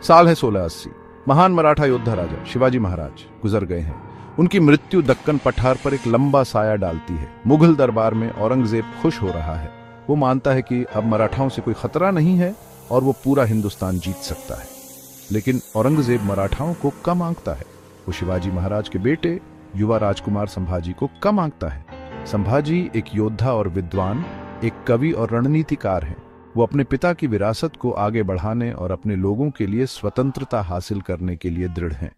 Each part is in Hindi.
साल है 1680। महान मराठा योद्धा राजा शिवाजी महाराज गुजर गए हैं। उनकी मृत्यु दक्कन पठार पर एक लंबा साया डालती है। मुगल दरबार में औरंगजेब खुश हो रहा है। वो मानता है कि अब मराठाओं से कोई खतरा नहीं है और वो पूरा हिंदुस्तान जीत सकता है। लेकिन औरंगजेब मराठाओं को कम आंकता है। वो शिवाजी महाराज के बेटे युवा राजकुमार संभाजी को कम आंकता है। संभाजी एक योद्धा और विद्वान, एक कवि और रणनीतिकार हैं। वो अपने पिता की विरासत को आगे बढ़ाने और अपने लोगों के लिए स्वतंत्रता हासिल करने के लिए दृढ़ हैं।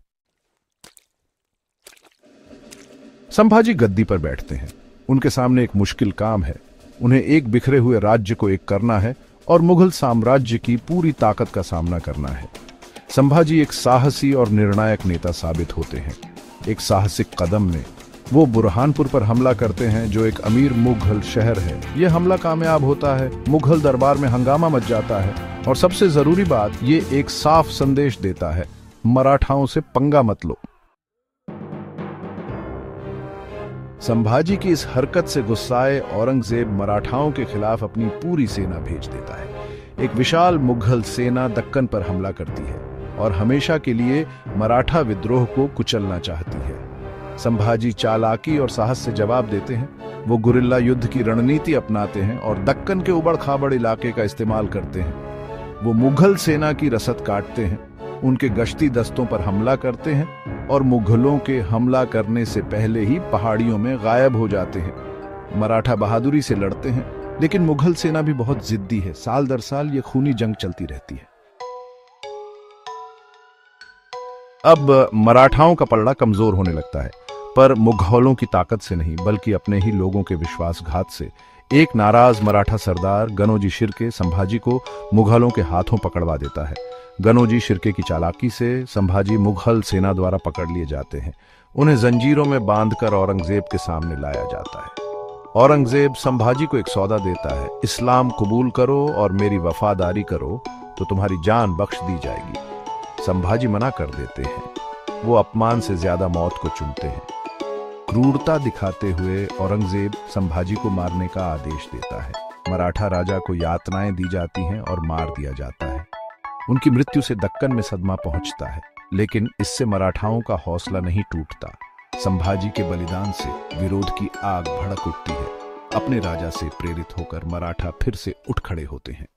संभाजी गद्दी पर बैठते हैं। उनके सामने एक मुश्किल काम है। उन्हें एक बिखरे हुए राज्य को एक करना है और मुगल साम्राज्य की पूरी ताकत का सामना करना है। संभाजी एक साहसी और निर्णायक नेता साबित होते हैं। एक साहसिक कदम में वो बुरहानपुर पर हमला करते हैं, जो एक अमीर मुगल शहर है। यह हमला कामयाब होता है। मुगल दरबार में हंगामा मच जाता है और सबसे जरूरी बात, ये एक साफ संदेश देता है, मराठाओं से पंगा मत लो। संभाजी की इस हरकत से गुस्साए औरंगजेब मराठाओं के खिलाफ अपनी पूरी सेना भेज देता है। एक विशाल मुगल सेना दक्कन पर हमला करती है और हमेशा के लिए मराठा विद्रोह को कुचलना चाहती है। संभाजी चालाकी और साहस से जवाब देते हैं। वो गुरिल्ला युद्ध की रणनीति अपनाते हैं और दक्कन के उबड़ खाबड़ इलाके का इस्तेमाल करते हैं। वो मुगल सेना की रसद काटते हैं, उनके गश्ती दस्तों पर हमला करते हैं और मुगलों के हमला करने से पहले ही पहाड़ियों में गायब हो जाते हैं। मराठा बहादुरी से लड़ते हैं, लेकिन मुगल सेना भी बहुत जिद्दी है। साल दर साल ये खूनी जंग चलती रहती है। अब मराठाओं का पलड़ा कमजोर होने लगता है, पर मुगलों की ताकत से नहीं, बल्कि अपने ही लोगों के विश्वासघात से। एक नाराज मराठा सरदार गनोजी शिर्के संभाजी को मुगलों के हाथों पकड़वा देता है। गनोजी शिर्के की चालाकी से संभाजी मुगल सेना द्वारा पकड़ लिए जाते हैं। उन्हें जंजीरों में बांधकर औरंगजेब के सामने लाया जाता है। औरंगजेब संभाजी को एक सौदा देता है, इस्लाम कबूल करो और मेरी वफादारी करो तो तुम्हारी जान बख्श दी जाएगी। संभाजी मना कर देते हैं। वो अपमान से ज्यादा मौत को चुनते हैं। क्रूरता दिखाते हुए औरंगजेब संभाजी को मारने का आदेश देता है। मराठा राजा को यातनाएं दी जाती हैं और मार दिया जाता है। उनकी मृत्यु से दक्कन में सदमा पहुंचता है, लेकिन इससे मराठाओं का हौसला नहीं टूटता। संभाजी के बलिदान से विरोध की आग भड़क उठती है। अपने राजा से प्रेरित होकर मराठा फिर से उठ खड़े होते हैं।